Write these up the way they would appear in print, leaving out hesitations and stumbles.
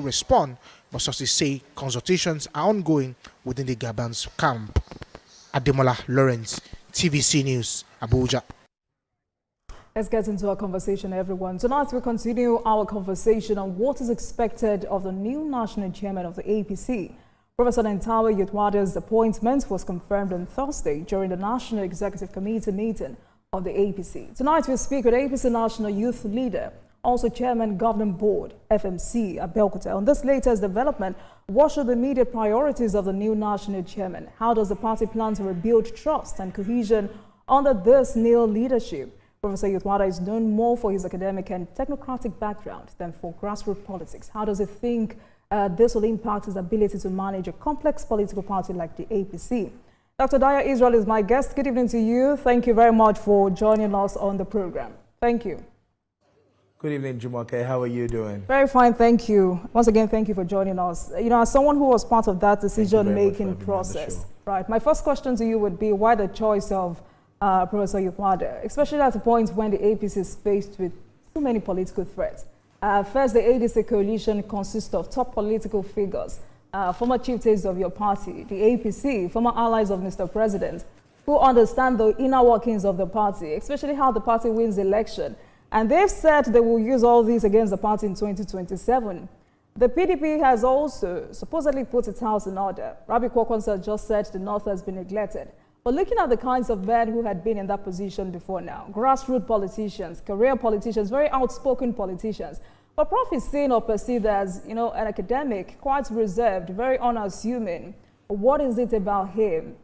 respond, but sources say consultations are ongoing within the Gabon's camp. Ademola Lawrence, TVC News, Abuja. Let's get into our conversation, everyone. Tonight, we continue our conversation on what is expected of the new national chairman of the APC. Professor Yiltwada's appointment was confirmed on Thursday during the National Executive Committee meeting of the APC. Tonight, we speak with APC National Youth Leader, also Chairman Governing Board, FMC, Abeokuta. On this latest development, what should the immediate priorities of the new national chairman? How does the party plan to rebuild trust and cohesion under this new leadership? Professor Yiltwada is known more for his academic and technocratic background than for grassroots politics. How does he think this will impact his ability to manage a complex political party like the APC? Dr. Dayo Isreal is my guest. Good evening to you. Thank you very much for joining us on the program. Thank you. Good evening, Jumoke. How are you doing? Very fine, thank you. Once again, thank you for joining us. You know, as someone who was part of that decision-making process, right, my first question to you would be why the choice of Professor Yiltwada, especially at a point when the APC is faced with so many political threats. First, the ADC coalition consists of top political figures, former chieftains of your party, the APC, former allies of Mr. President, who understand the inner workings of the party, especially how the party wins the election. And they've said they will use all these against the party in 2027. The PDP has also supposedly put its house in order. Rabi Kwakwonsa just said the North has been neglected. But looking at the kinds of men who had been in that position before now, grassroots politicians, career politicians, very outspoken politicians, but Prof is seen or perceived as, you know, an academic, quite reserved, very unassuming. What is it about him?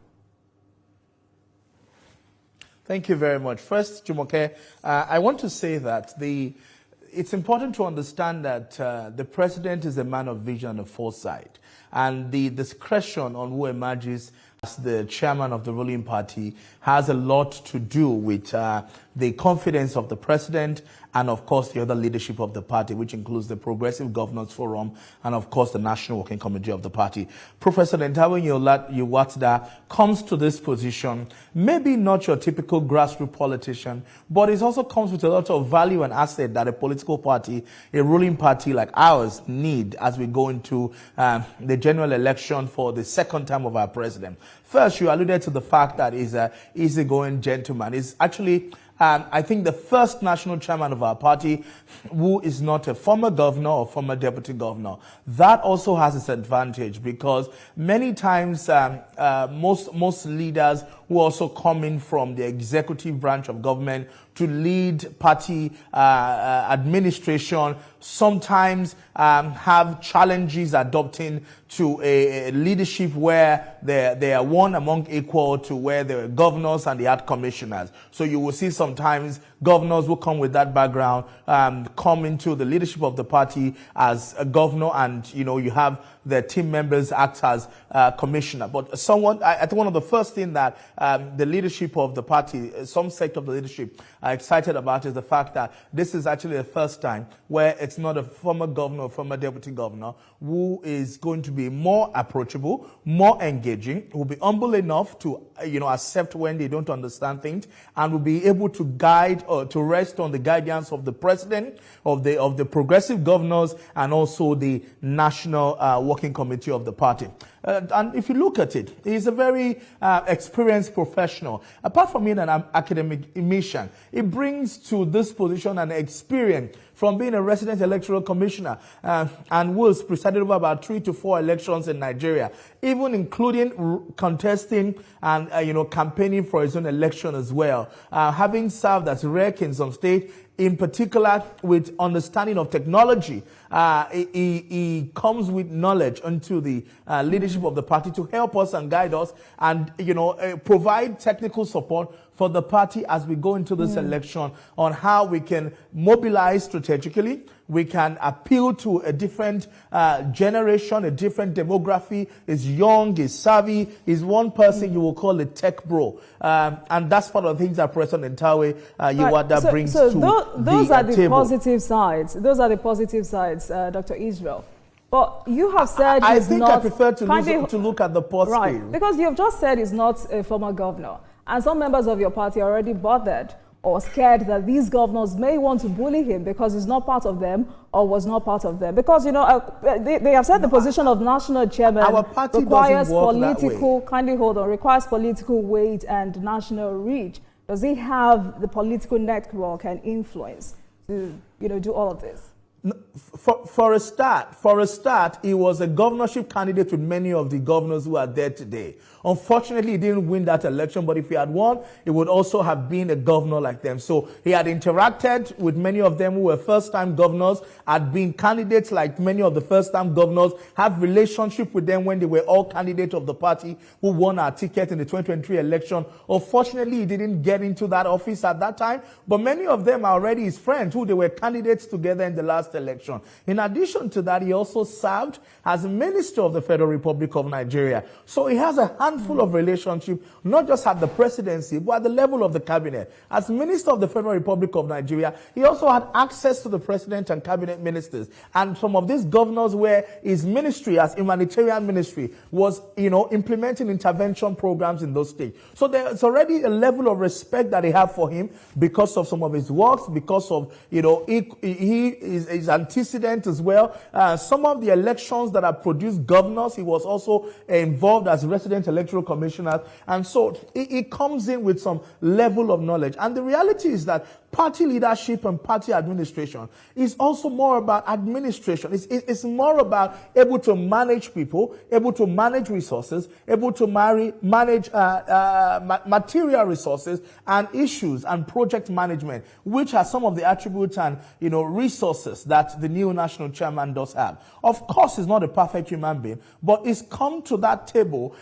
Thank you very much. First, Jumoke, I want to say that it's important to understand that the president is a man of vision and foresight, and the discretion on who emerges as the chairman of the ruling party has a lot to do with the confidence of the president and, of course, the other leadership of the party, which includes the Progressive Governors Forum and, of course, the National Working Committee of the party. Professor Yiltwada comes to this position, maybe not your typical grassroots politician, but it also comes with a lot of value and asset that a political party, a ruling party like ours, need as we go into the general election for the second time of our president. First, you alluded to the fact that he's an easygoing gentleman. He's actually, I think, the first national chairman of our party who is not a former governor or former deputy governor. That also has its advantage because many times most leaders who also come in from the executive branch of government to lead party administration sometimes have challenges adopting to a leadership where they are one among equal to where they were governors and they had commissioners. So you will see sometimes governors who come with that background come into the leadership of the party as a governor, and you know you have their team members act as commissioner. But I think one of the first things that the leadership of the party, some sector of the leadership, are excited about is the fact that this is actually the first time where it's not a former governor or former deputy governor who is going to be more approachable, more engaging, will be humble enough to accept when they don't understand things, and will be able to guide or to rest on the guidance of the president, of the progressive governors, and also the national working committee of the party. And if you look at it, he's a very experienced professional. Apart from being an academic mission, he brings to this position an experience from being a resident electoral commissioner and was presided over about 3 to 4 elections in Nigeria, even including contesting and campaigning for his own election as well. Having served as rec in some state, in particular with understanding of technology, he comes with knowledge into the leadership of the party to help us and guide us and provide technical support for the party as we go into this election on how we can mobilize strategically. We can appeal to a different generation, a different demography. He's young, he's savvy, he's one person you will call a tech bro. And that's part of the things that President Yiltwada brings to those are the table. positive sides. Those are the positive sides, Dr. Isreal. But you have said I he's think not... I prefer to look at the positive. Right, because you've just said he's not a former governor. And some members of your party are already bothered or scared that these governors may want to bully him because he's not part of them or was not part of them? Because, you know, they have said the position of national chairman requires political, kindly hold on, requires political weight and national reach. Does he have the political network and influence to, you know, do all of this? For a start, he was a governorship candidate with many of the governors who are there today. Unfortunately, he didn't win that election, but if he had won, he would also have been a governor like them. So he had interacted with many of them who were first-time governors, had been candidates like many of the first-time governors, have relationship with them when they were all candidates of the party who won our ticket in the 2023 election. Unfortunately, he didn't get into that office at that time, but many of them are already his friends who they were candidates together in the last election. In addition to that, he also served as Minister of the Federal Republic of Nigeria. So he has a handful of relationship, not just at the presidency, but at the level of the cabinet. As Minister of the Federal Republic of Nigeria, he also had access to the president and cabinet ministers. And some of these governors where his ministry, as humanitarian ministry, was, you know, implementing intervention programs in those states. So there's already a level of respect that they have for him because of some of his works, because of, you know, he is his antecedent as well. Some of the elections that have produced governors, he was also involved as resident electoral commissioner. And so he comes in with some level of knowledge. And the reality is that party leadership and party administration is also more about administration. It's more about able to manage people, able to manage resources, able to manage material resources and issues and project management, which are some of the attributes and, you know, resources that the new national chairman does have. Of course, he's not a perfect human being, but he's come to that table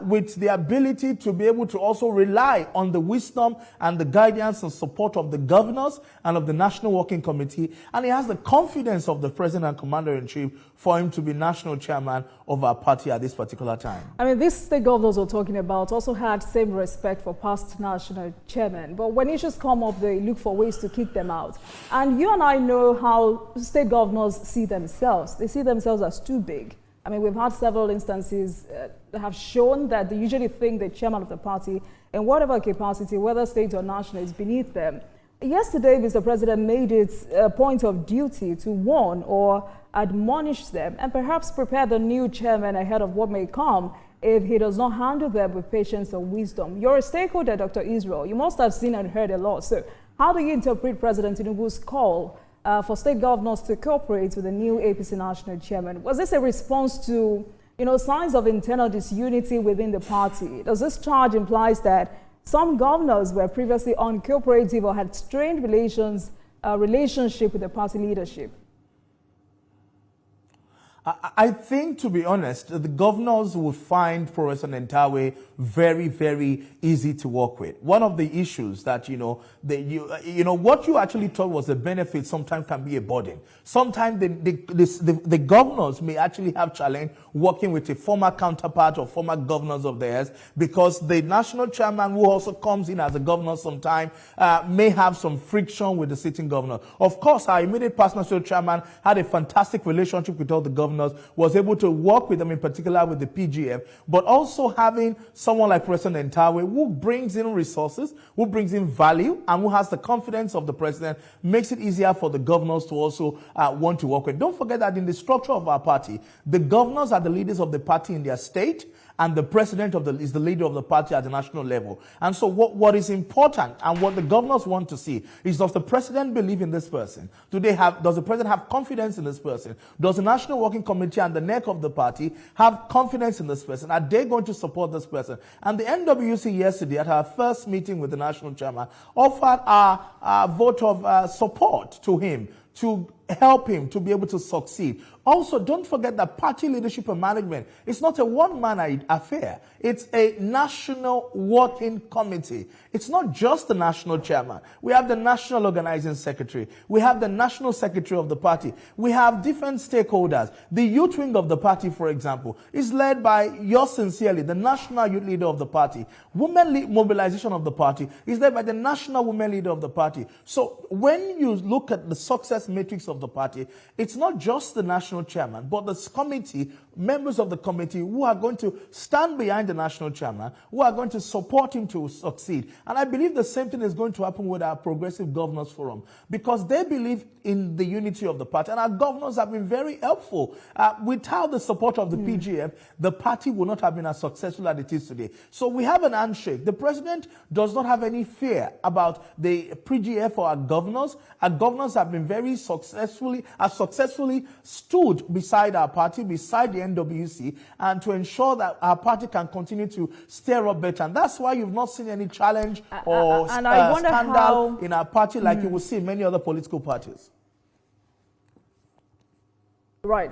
with the ability to be able to also rely on the wisdom and the guidance and support of the governors and of the National Working Committee, and he has the confidence of the President and Commander-in-Chief for him to be national chairman of our party at this particular time. I mean, these state governors we're talking about also had same respect for past national chairmen, but when issues come up, they look for ways to kick them out. And you and I know how state governors see themselves. They see themselves as too big. I mean, we've had several instances that have shown that they usually think the chairman of the party, in whatever capacity, whether state or national, is beneath them. Yesterday, Mr. President made it a point of duty to warn or admonish them and perhaps prepare the new chairman ahead of what may come if he does not handle them with patience and wisdom. You're a stakeholder, Dr. Isreal. You must have seen and heard a lot. So how do you interpret President Tinubu's call for state governors to cooperate with the new APC national chairman? Was this a response to, you know, signs of internal disunity within the party? Does this charge implies that some governors were previously uncooperative or had strained relationship with the party leadership? I think, to be honest, the governors would find Prof. Nentawe very, very easy to work with. One of the issues that, what you actually thought was a benefit sometimes can be a burden. Sometimes the governors may actually have challenge working with a former counterpart or former governors of theirs, because the national chairman, who also comes in as a governor sometime, may have some friction with the sitting governor. Of course, our immediate past national chairman had a fantastic relationship with all the governors, was able to work with them, in particular with the PGF, but also having someone like President Nentawe who brings in resources, who brings in value, and who has the confidence of the president, makes it easier for the governors to also want to work with. Don't forget that in the structure of our party, the governors are the leaders of the party in their state, and the president is the leader of the party at the national level. And so what is important and what the governors want to see is, does the president believe in this person? Does the president have confidence in this person? Does the National Working Committee and the neck of the party have confidence in this person? Are they going to support this person? And the NWC yesterday, at our first meeting with the national chairman, offered a vote of support to him, to help him to be able to succeed. Also, don't forget that party leadership and management is not a one-man affair. It's a national working committee. It's not just the national chairman. We have the national organizing secretary. We have the national secretary of the party. We have different stakeholders. The youth wing of the party, for example, is led by yours sincerely, the national youth leader of the party. Women mobilization of the party is led by the national women leader of the party. So when you look at the success success matrix of the party, it's not just the national chairman, but the committee, members of the committee who are going to stand behind the national chairman, who are going to support him to succeed. And I believe the same thing is going to happen with our Progressive Governors Forum, because they believe in the unity of the party. And our governors have been very helpful. Without the support of the PGF, the party would not have been as successful as it is today. So we have an handshake. The president does not have any fear about the PGF or our governors. Our governors have been very successfully stood beside our party, beside the NWC, and to ensure that our party can continue to stir up better. And that's why you've not seen any challenge or scandal in our party like you will see in many other political parties. Right.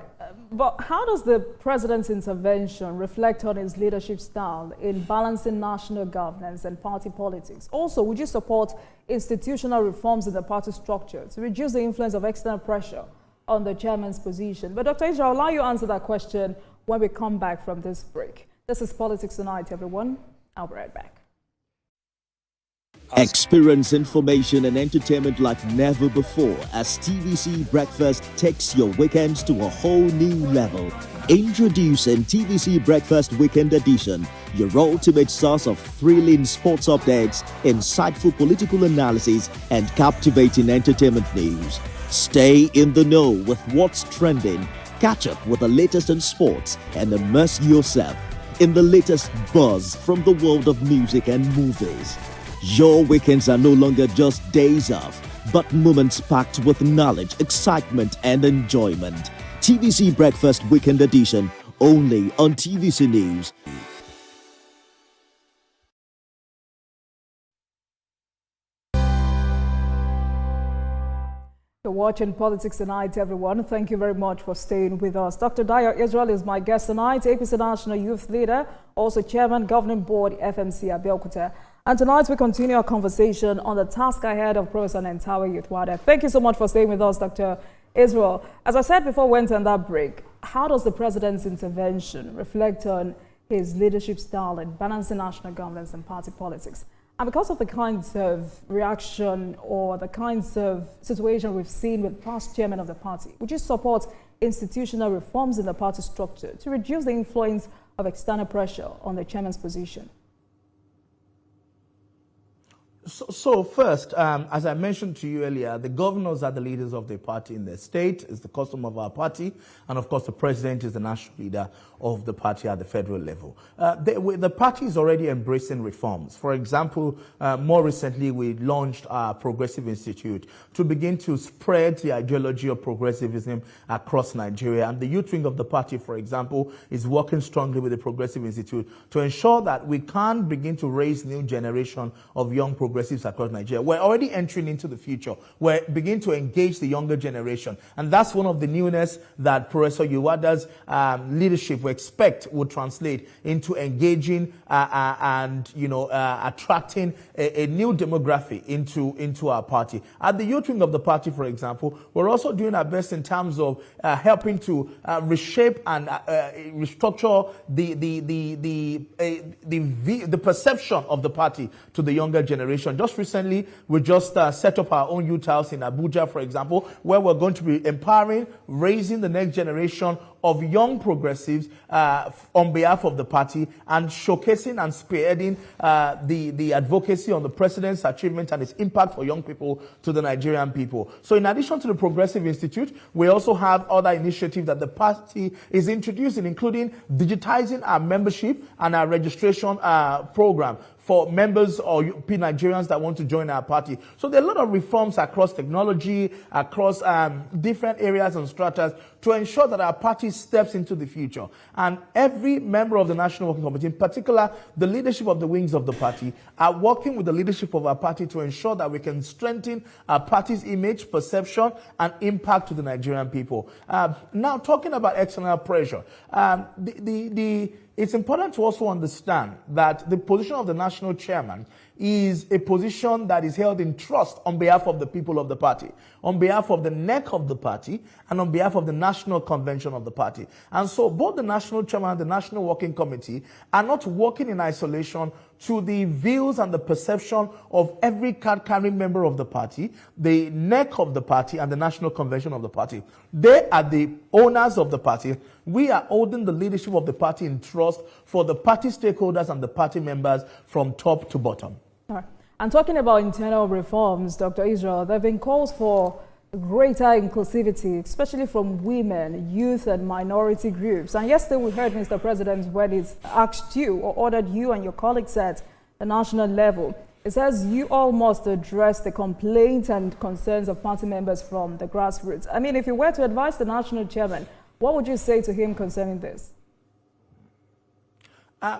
But how does the president's intervention reflect on his leadership style in balancing national governance and party politics? Also, would you support institutional reforms in the party structure to reduce the influence of external pressure on the chairman's position? But Dr. Isreal, I'll allow you to answer that question when we come back from this break. This is Politics Tonight, everyone. I'll be right back. Experience information and entertainment like never before as TVC Breakfast takes your weekends to a whole new level. Introducing TVC Breakfast Weekend Edition, your ultimate source of thrilling sports updates, insightful political analysis, and captivating entertainment news. Stay in the know with what's trending, catch up with the latest in sports, and immerse yourself in the latest buzz from the world of music and movies. Your weekends are no longer just days off, but moments packed with knowledge, excitement, and enjoyment. TVC Breakfast Weekend Edition, only on TVC News. You're watching Politics Tonight, everyone. Thank you very much for staying with us. Dr. Dayo Isreal is my guest tonight, APC National Youth Leader, also Chairman, Governing Board, FMC Abeokuta. And tonight we continue our conversation on the task ahead of Prof. Yiltwada. Thank you so much for staying with us, Dr. Isreal. As I said before we went on that break, how does the president's intervention reflect on his leadership style in balancing national governance and party politics? And because of the kinds of reaction or the kinds of situation we've seen with past chairman of the party, would you support institutional reforms in the party structure to reduce the influence of external pressure on the chairman's position? So first, as I mentioned to you earlier, the governors are the leaders of the party in their state. It's the custom of our party. And of course, the president is the national leader of the party at the federal level. The party is already embracing reforms. For example, more recently, we launched our Progressive Institute to begin to spread the ideology of progressivism across Nigeria. And the youth wing of the party, for example, is working strongly with the Progressive Institute to ensure that we can begin to raise new generation of young progressives across Nigeria. We're already entering into the future. We're beginning to engage the younger generation. And that's one of the newness that Professor Yiltwada's leadership we expect will translate into engaging and attracting a new demography into our party. At the youth wing of the party, for example, we're also doing our best in terms of helping to reshape and restructure the perception of the party to the younger generation. Just recently, we just set up our own youth house in Abuja, for example, where we're going to be empowering, raising the next generation of young progressives on behalf of the party and showcasing and spearheading the advocacy on the president's achievement and its impact for young people to the Nigerian people. So in addition to the Progressive Institute, we also have other initiatives that the party is introducing, including digitizing our membership and our registration program for members or Nigerians that want to join our party. So there are a lot of reforms across technology, across different areas and stratas to ensure that our party steps into the future. And every member of the National Working Committee, in particular the leadership of the wings of the party, are working with the leadership of our party to ensure that we can strengthen our party's image, perception, and impact to the Nigerian people. Now, talking about external pressure, it's important to also understand that the position of the national chairman is a position that is held in trust on behalf of the people of the party, on behalf of the neck of the party, and on behalf of the national convention of the party. And so both the national chairman and the national working committee are not working in isolation to the views and the perception of every card-carrying member of the party, the neck of the party, and the national convention of the party. They are the owners of the party. We are holding the leadership of the party in trust for the party stakeholders and the party members from top to bottom. All right. And talking about internal reforms, Dr. Isreal, there have been calls for greater inclusivity, especially from women, youth, and minority groups. And yesterday we heard Mr. President when he asked you or ordered you and your colleagues at the national level. It says you all must address the complaints and concerns of party members from the grassroots. I mean, if you were to advise the national chairman, what would you say to him concerning this?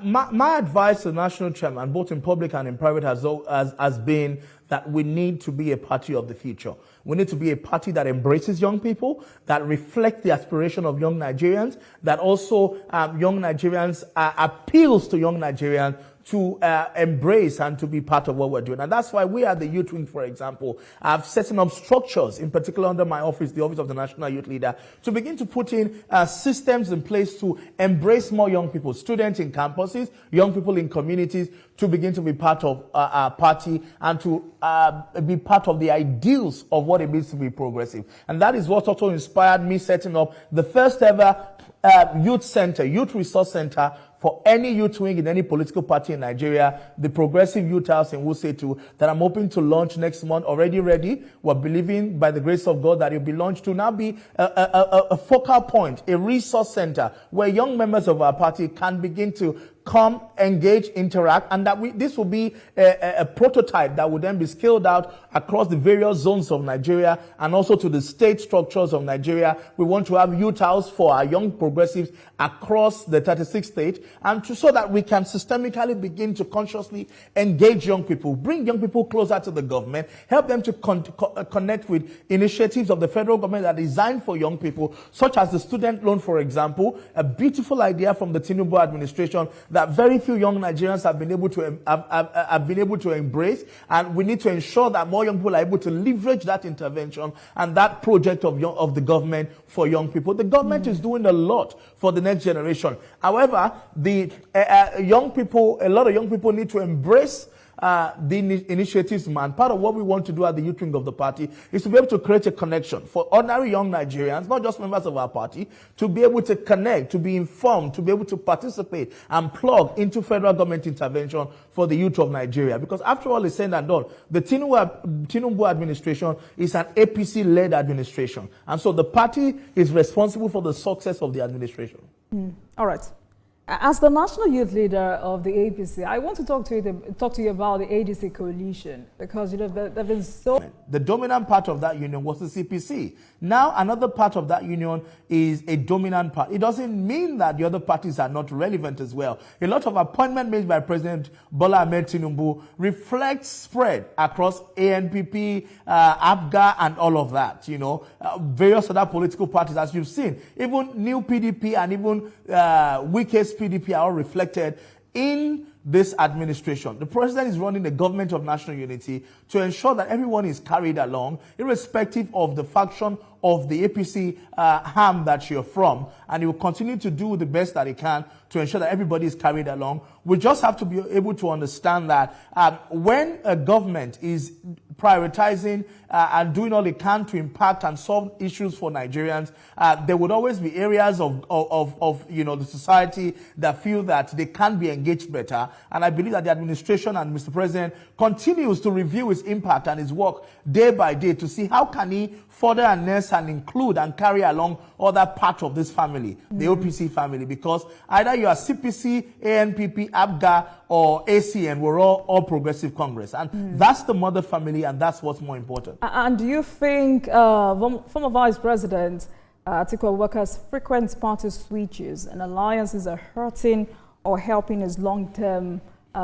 My advice to the national chairman, both in public and in private, has been that we need to be a party of the future. We need to be a party that embraces young people, that reflects the aspiration of young Nigerians, that also young Nigerians appeals to young Nigerians to embrace and to be part of what we're doing. And that's why we at the Youth Wing, for example, have setting up structures, in particular under my office, the Office of the National Youth Leader, to begin to put in systems in place to embrace more young people, students in campuses, young people in communities, to begin to be part of our party and to be part of the ideals of what it means to be progressive. And that is what also inspired me setting up the first ever youth center, youth resource center for any youth wing in any political party in Nigeria, the Progressive Youth House in Wuse that I'm hoping to launch next month, already ready. We're believing by the grace of God that it will be launched to now be a focal point, a resource center where young members of our party can begin to come, engage, interact, and that this will be a prototype that will then be scaled out across the various zones of Nigeria and also to the state structures of Nigeria. We want to have youth house for our young progressives across the 36 states, and so that we can systemically begin to consciously engage young people, bring young people closer to the government, help them to connect with initiatives of the federal government that are designed for young people, such as the student loan, for example, a beautiful idea from the Tinubu administration that very few young Nigerians have been able to embrace, and we need to ensure that more young people are able to leverage that intervention and that project of the government for young people. The government is doing a lot for the next generation. However, the young people, a lot of young people need to embrace the initiatives, man. Part of what we want to do at the youth wing of the party is to be able to create a connection for ordinary young Nigerians, not just members of our party, to be able to connect, to be informed, to be able to participate and plug into federal government intervention for the youth of Nigeria. Because after all is said and done, the Tinubu administration is an APC-led administration. And so the party is responsible for the success of the administration. All right. As the national youth leader of the APC, I want to talk to you about the ADC coalition, because there have been so... The dominant part of that union was the CPC. Now another part of that union is a dominant part. It doesn't mean that the other parties are not relevant as well. A lot of appointments made by President Bola Ahmed Tinubu reflects spread across ANPP, APGA, and all of that. You know, various other political parties, as you've seen. Even New PDP and even Wike's PDP are all reflected in this administration. The president is running the government of national unity to ensure that everyone is carried along, irrespective of the faction of the APC arm that you're from, and he will continue to do the best that he can to ensure that everybody is carried along. We just have to be able to understand that when a government is prioritizing and doing all it can to impact and solve issues for Nigerians, there would always be areas of the society that feel that they can be engaged better. And I believe that the administration and Mr. President continues to review his impact and his work day by day to see how can he further enhance and include and carry along other parts of this family, the OPC family, because either you are CPC, ANPP, APGA, or ACN, we're all Progressive Congress. And that's the mother family, and that's what's more important. And do you think former Vice President Atiku Abubakar frequent party switches and alliances are hurting or helping his long-term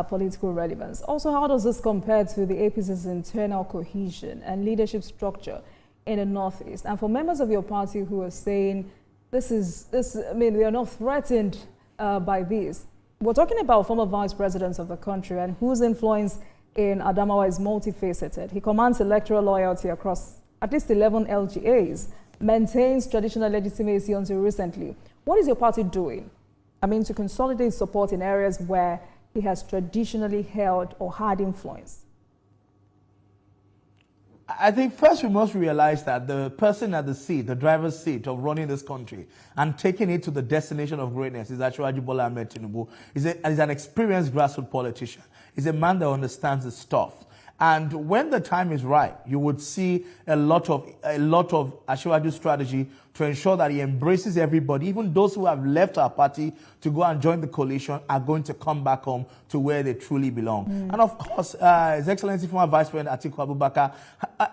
political relevance? Also, how does this compare to the APC's internal cohesion and leadership structure in the Northeast? And for members of your party who are saying they are not threatened by this. We're talking about former vice presidents of the country and whose influence in Adamawa is multifaceted. He commands electoral loyalty across at least 11 LGAs, maintains traditional legitimacy until recently. What is your party doing? I mean, to consolidate support in areas where he has traditionally held or had influence? I think first we must realize that the person at the seat, the driver's seat of running this country and taking it to the destination of greatness is actually Bola Ahmed Tinubu. He's an experienced grassroots politician. He's a man that understands his stuff. And when the time is right, you would see a lot of Asiwaju's strategy to ensure that he embraces everybody. Even those who have left our party to go and join the coalition are going to come back home to where they truly belong. And of course, His Excellency former Vice President Atiku Abubakar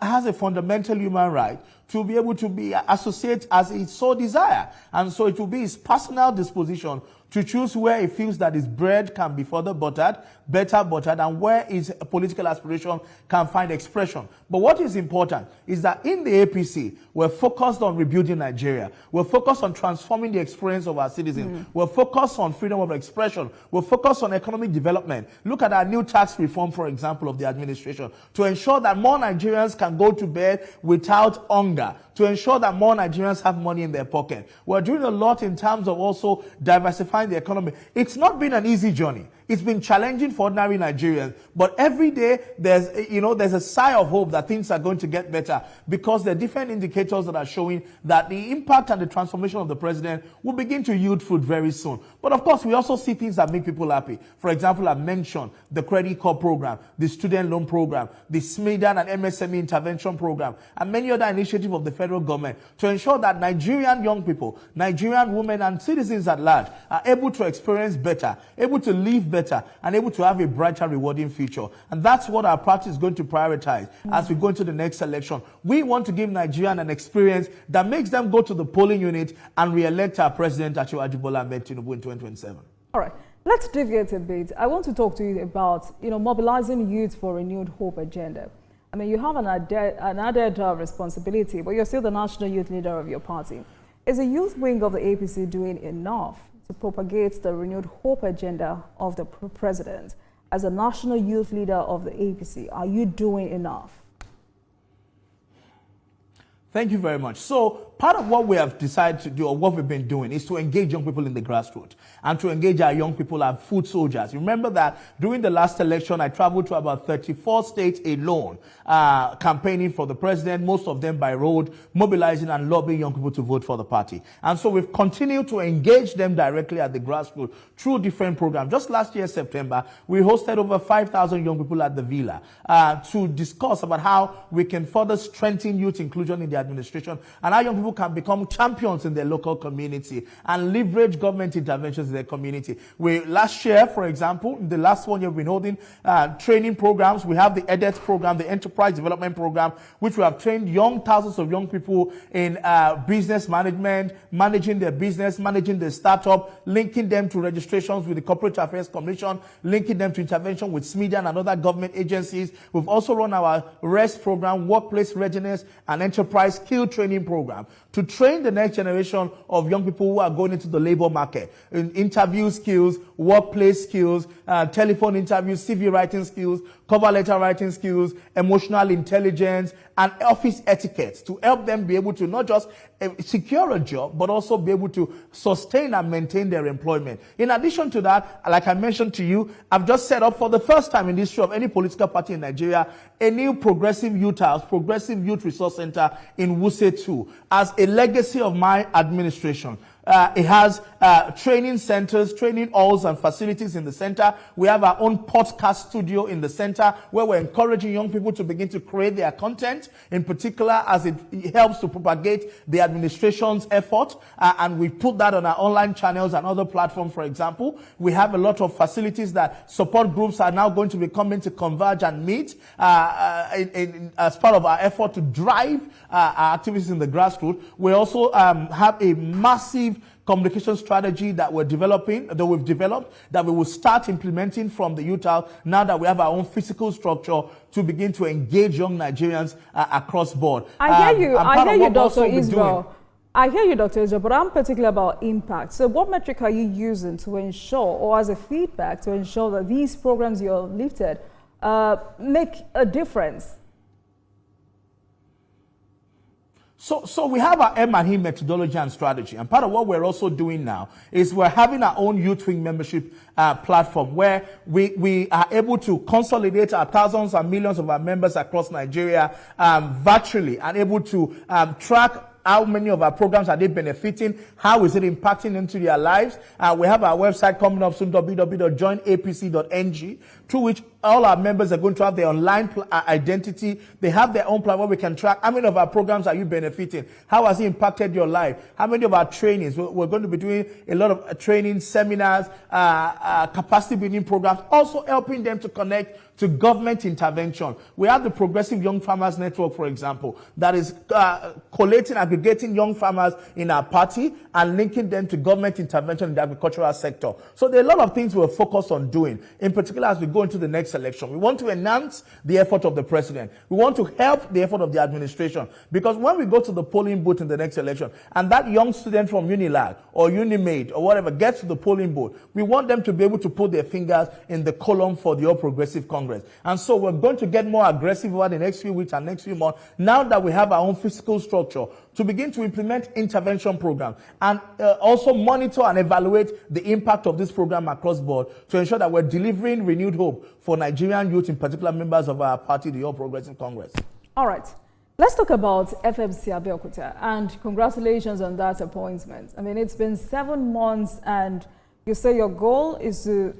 has a fundamental human right to be able to be associated as he so desire. And so it will be his personal disposition to choose where he feels that his bread can be further buttered, better buttered, and where his political aspiration can find expression. But what is important is that in the APC, we're focused on rebuilding Nigeria. We're focused on transforming the experience of our citizens. We're focused on freedom of expression. We're focused on economic development. Look at our new tax reform, for example, of the administration, to ensure that more Nigerians can go to bed without hunger, to ensure that more Nigerians have money in their pocket. We're doing a lot in terms of also diversifying the economy. It's not been an easy journey. It's been challenging for ordinary Nigerians, but every day there's a sigh of hope that things are going to get better, because there are different indicators that are showing that the impact and the transformation of the president will begin to yield fruit very soon. But of course, we also see things that make people happy. For example, I mentioned the credit card program, the student loan program, the SMIDAN and MSME intervention program, and many other initiatives of the federal government to ensure that Nigerian young people, Nigerian women and citizens at large are able to experience better, able to live better, and able to have a brighter, rewarding future. And that's what our party is going to prioritize as we go into the next election. We want to give Nigerians an experience that makes them go to the polling unit and re-elect our president, Asiwaju Bola Ahmed Tinubu, in 2027. All right, let's deviate a bit. I want to talk to you about, mobilizing youth for renewed hope agenda. I mean, you have an added responsibility, but you're still the national youth leader of your party. Is the youth wing of the APC doing enough to propagate the renewed hope agenda of the president? As a national youth leader of the APC, are you doing enough? Thank you very much. So part of what we have decided to do, or what we've been doing, is to engage young people in the grassroots and to engage our young people as foot soldiers. Remember that during the last election, I traveled to about 34 states alone, campaigning for the president, most of them by road, mobilizing and lobbying young people to vote for the party. And so we've continued to engage them directly at the grassroots through different programs. Just last year, September, we hosted over 5,000 young people at the Villa to discuss about how we can further strengthen youth inclusion in the administration and how young people can become champions in their local community and leverage government interventions in their community. Last year, for example, the last 1 year, we've been holding training programs. We have the EDET program, the Enterprise Development Program, which we have trained thousands of young people in business management, managing their business, managing their startup, linking them to registrations with the Corporate Affairs Commission, linking them to intervention with SMIDA and other government agencies. We've also run our REST program, Workplace Readiness and Enterprise Skill Training Program, to train the next generation of young people who are going into the labor market in interview skills, workplace skills, telephone interviews, CV writing skills, cover letter writing skills, emotional intelligence, and office etiquette, to help them be able to not just secure a job, but also be able to sustain and maintain their employment. In addition to that, like I mentioned to you, I've just set up for the first time in the history of any political party in Nigeria, a new progressive youth house, progressive youth resource center in Wuse 2, as a legacy of my administration. It has training centers, training halls and facilities in the center. We have our own podcast studio in the center where we're encouraging young people to begin to create their content, in particular as it helps to propagate the administration's effort. And we put that on our online channels and other platforms, for example. We have a lot of facilities that support groups are now going to be coming to converge and meet as part of our effort to drive our activities in the grassroots. We also have a massive communication strategy that we've developed, that we will start implementing from the youth house now that we have our own physical structure to begin to engage young Nigerians across board. I hear you, Dr. Isreal. I hear you, Dr. Isreal, but I'm particular about impact. So what metric are you using to ensure, or as a feedback to ensure that these programs you've lifted make a difference? So we have our M&E methodology and strategy, and part of what we're also doing now is we're having our own Youth Wing membership platform where we are able to consolidate our thousands and millions of our members across Nigeria virtually, and able to track how many of our programs are they benefiting, how is it impacting into their lives. We have our website coming up soon, www.joinapc.ng, through which all our members are going to have their online identity. They have their own platform where we can track how many of our programs are you benefiting, how has it impacted your life, how many of our trainings. We're going to be doing a lot of training, seminars, capacity building programs, also helping them to connect to government intervention. We have the Progressive Young Farmers Network, for example, that is collating, aggregating young farmers in our party and linking them to government intervention in the agricultural sector. So there are a lot of things we're focused on doing, in particular as we go into the next election. We want to enhance the effort of the president. We want to help the effort of the administration, because when we go to the polling booth in the next election and that young student from Unilag or Unimaid or whatever gets to the polling booth, we want them to be able to put their fingers in the column for the All Progressive Congress. And so we're going to get more aggressive over the next few weeks and next few months, now that we have our own fiscal structure, to begin to implement intervention programs and also monitor and evaluate the impact of this program across board to ensure that we're delivering renewed hope for Nigerian youth, in particular members of our party, the All Progressive Congress. All right. Let's talk about FMC Abeokuta, and congratulations on that appointment. I mean, it's been 7 months, and you say your goal is to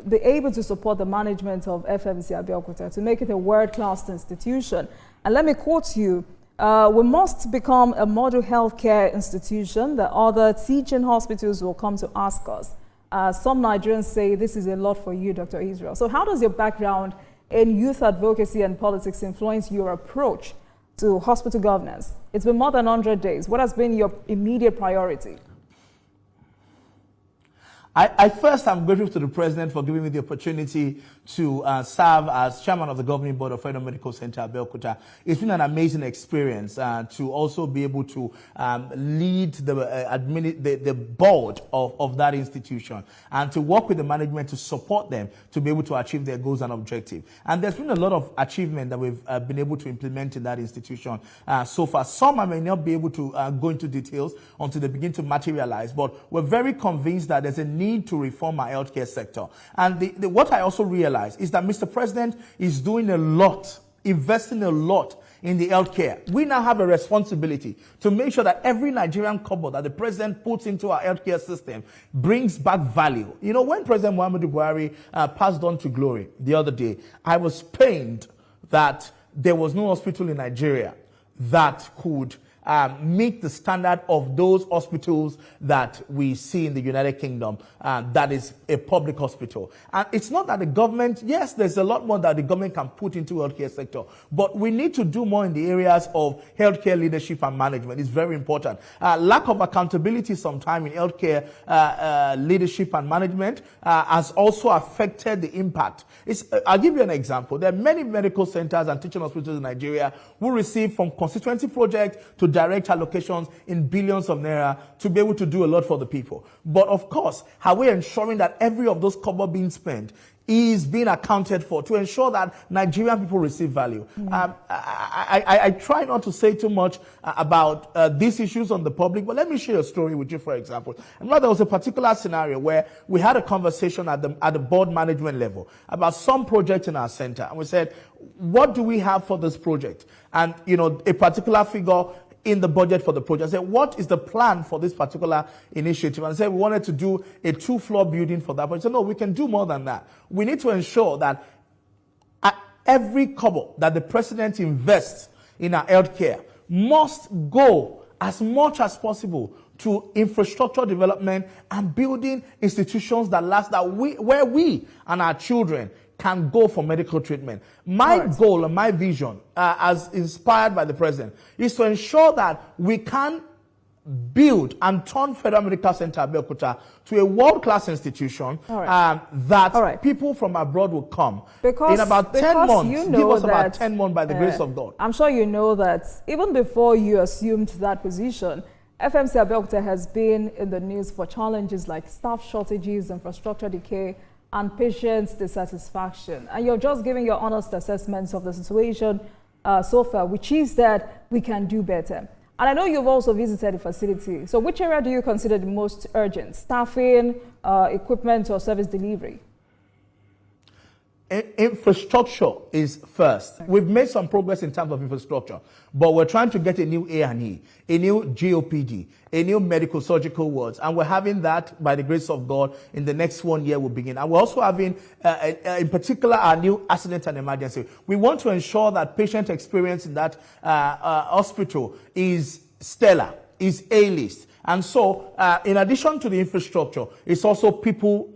be able to support the management of FMC Abeokuta to make it a world-class institution. And let me quote you, we must become a model healthcare institution that other teaching hospitals will come to ask us. Some Nigerians say this is a lot for you, Dr. Isreal. So how does your background in youth advocacy and politics influence your approach to hospital governance? It's been more than 100 days. What has been your immediate priority? I first am grateful to the president for giving me the opportunity to serve as chairman of the governing board of Federal Medical Center Abeokuta. It's been an amazing experience to also be able to lead the board of that institution and to work with the management to support them to be able to achieve their goals and objectives. And there's been a lot of achievement that we've been able to implement in that institution so far. Some I may not be able to go into details until they begin to materialize, but we're very convinced that there's a need to reform our healthcare sector. And what I also realize is that Mr. President is doing a lot, investing a lot in the healthcare. We now have a responsibility to make sure that every Nigerian kobo that the president puts into our healthcare system brings back value. You know, when President Muhammadu Buhari passed on to glory the other day, I was pained that there was no hospital in Nigeria that could meet the standard of those hospitals that we see in the United Kingdom, that is a public hospital. And it's not that the government, yes, there's a lot more that the government can put into the healthcare sector, but we need to do more in the areas of healthcare leadership and management. It's very important. Lack of accountability sometimes in healthcare leadership and management has also affected the impact. I'll give you an example. There are many medical centers and teaching hospitals in Nigeria who receive from constituency projects to direct allocations in billions of naira to be able to do a lot for the people. But of course, are we ensuring that every of those kobo being spent is being accounted for to ensure that Nigerian people receive value? I try not to say too much about these issues on the public, but let me share a story with you, for example. And there was a particular scenario where we had a conversation at the board management level about some project in our center. And we said, what do we have for this project? And, you know, a particular figure in the budget for the project. I said, what is the plan for this particular initiative? And I said, we wanted to do a 2-floor building for that. But I said, no, we can do more than that. We need to ensure that every kobo that the president invests in our healthcare must go as much as possible to infrastructure development and building institutions that last, where we and our children can go for medical treatment. My goal and my vision, as inspired by the president, is to ensure that we can build and turn Federal Medical Center Abeokuta to a world-class institution that people from abroad will come. In about 10 months, you know, give us about 10 months by the grace of God. I'm sure you know that even before you assumed that position, FMC Abeokuta has been in the news for challenges like staff shortages, infrastructure decay, and patients' dissatisfaction. And you're just giving your honest assessments of the situation so far, which is that we can do better. And I know you've also visited the facility. So which area do you consider the most urgent? Staffing, equipment, or service delivery? Infrastructure is first. We've made some progress in terms of infrastructure, but we're trying to get a new A&E, a new GOPD, a new medical surgical wards, and we're having that by the grace of God in the next 1 year we'll begin. And we're also having, in particular, our new accident and emergency. We want to ensure that patient experience in that hospital is stellar, is A-list. And so, in addition to the infrastructure, it's also people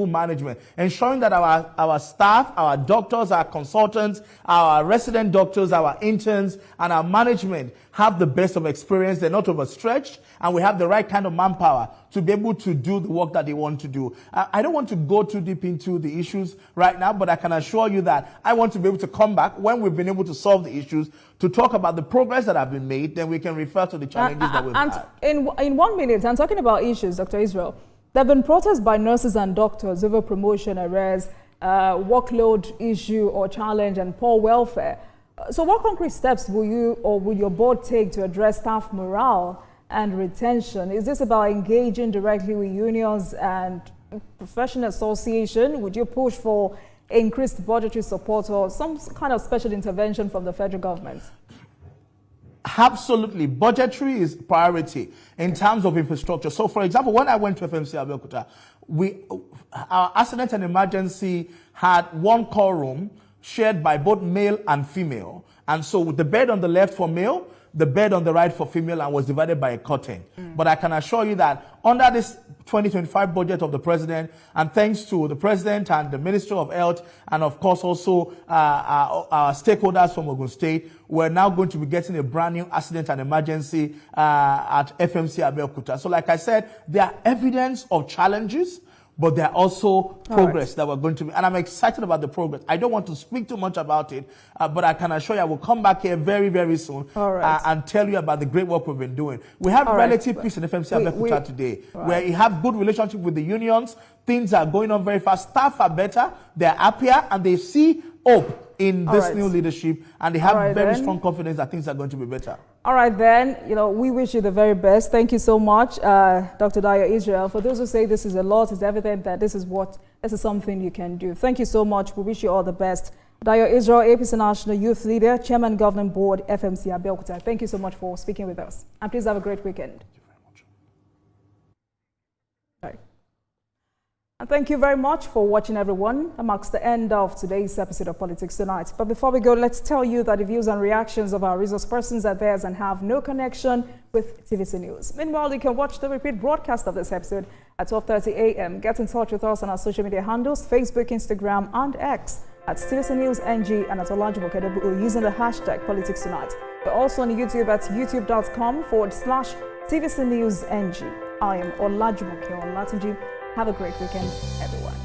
management, ensuring that our staff, our doctors, our consultants, our resident doctors, our interns, and our management have the best of experience. They're not overstretched, and we have the right kind of manpower to be able to do the work that they want to do. I don't want to go too deep into the issues right now, but I can assure you that I want to be able to come back when we've been able to solve the issues to talk about the progress that have been made. Then we can refer to the challenges that we've had. In 1 minute, I'm talking about issues, Dr. Isreal. There have been protests by nurses and doctors over promotion arrears, workload issue or challenge, and poor welfare. So what concrete steps will you or will your board take to address staff morale and retention? Is this about engaging directly with unions and professional association? Would you push for increased budgetary support or some kind of special intervention from the federal government? Absolutely. Budgetary is priority in terms of infrastructure. So, for example, when I went to FMC Abeokuta, our accident and emergency had one call room shared by both male and female. And so the bed on the left for male, the bed on the right for female, and was divided by a curtain. But I can assure you that under this 2025 budget of the president, and thanks to the president and the Minister of Health, and of course also our stakeholders from Ogun State, we're now going to be getting a brand new accident and emergency at FMC Abeokuta. So like I said, there are evidence of challenges, but there are also progress that we're going to be, and I'm excited about the progress. I don't want to speak too much about it, but I can assure you I will come back here very, very soon and tell you about the great work we've been doing. We have relative peace in FMC Abeokuta today, where you have good relationship with the unions. Things are going on very fast. Staff are better, they're happier, and they see hope in this new leadership, and they have very strong confidence that things are going to be better. All right, then, we wish you the very best. Thank you so much, Dr. Dayo Isreal. For those who say this is a lot, it's evident that this is something you can do. Thank you so much. We wish you all the best. Dayo Isreal, APC National Youth Leader, Chairman Governing Board, FMC Abeokuta. Thank you so much for speaking with us. And please have a great weekend. Thank you very much. All right. And thank you very much for watching, everyone. That marks the end of today's episode of Politics Tonight. But before we go, let's tell you that the views and reactions of our resource persons are theirs and have no connection with TVC News. Meanwhile, you can watch the repeat broadcast of this episode at 12:30 a.m. Get in touch with us on our social media handles, Facebook, Instagram, and X at TVC News NG and at Olajumo Kedebu using the hashtag Politics Tonight. We're also on YouTube at youtube.com/TVC News NG. I am Olajumo Kedebu. Have a great weekend, everyone.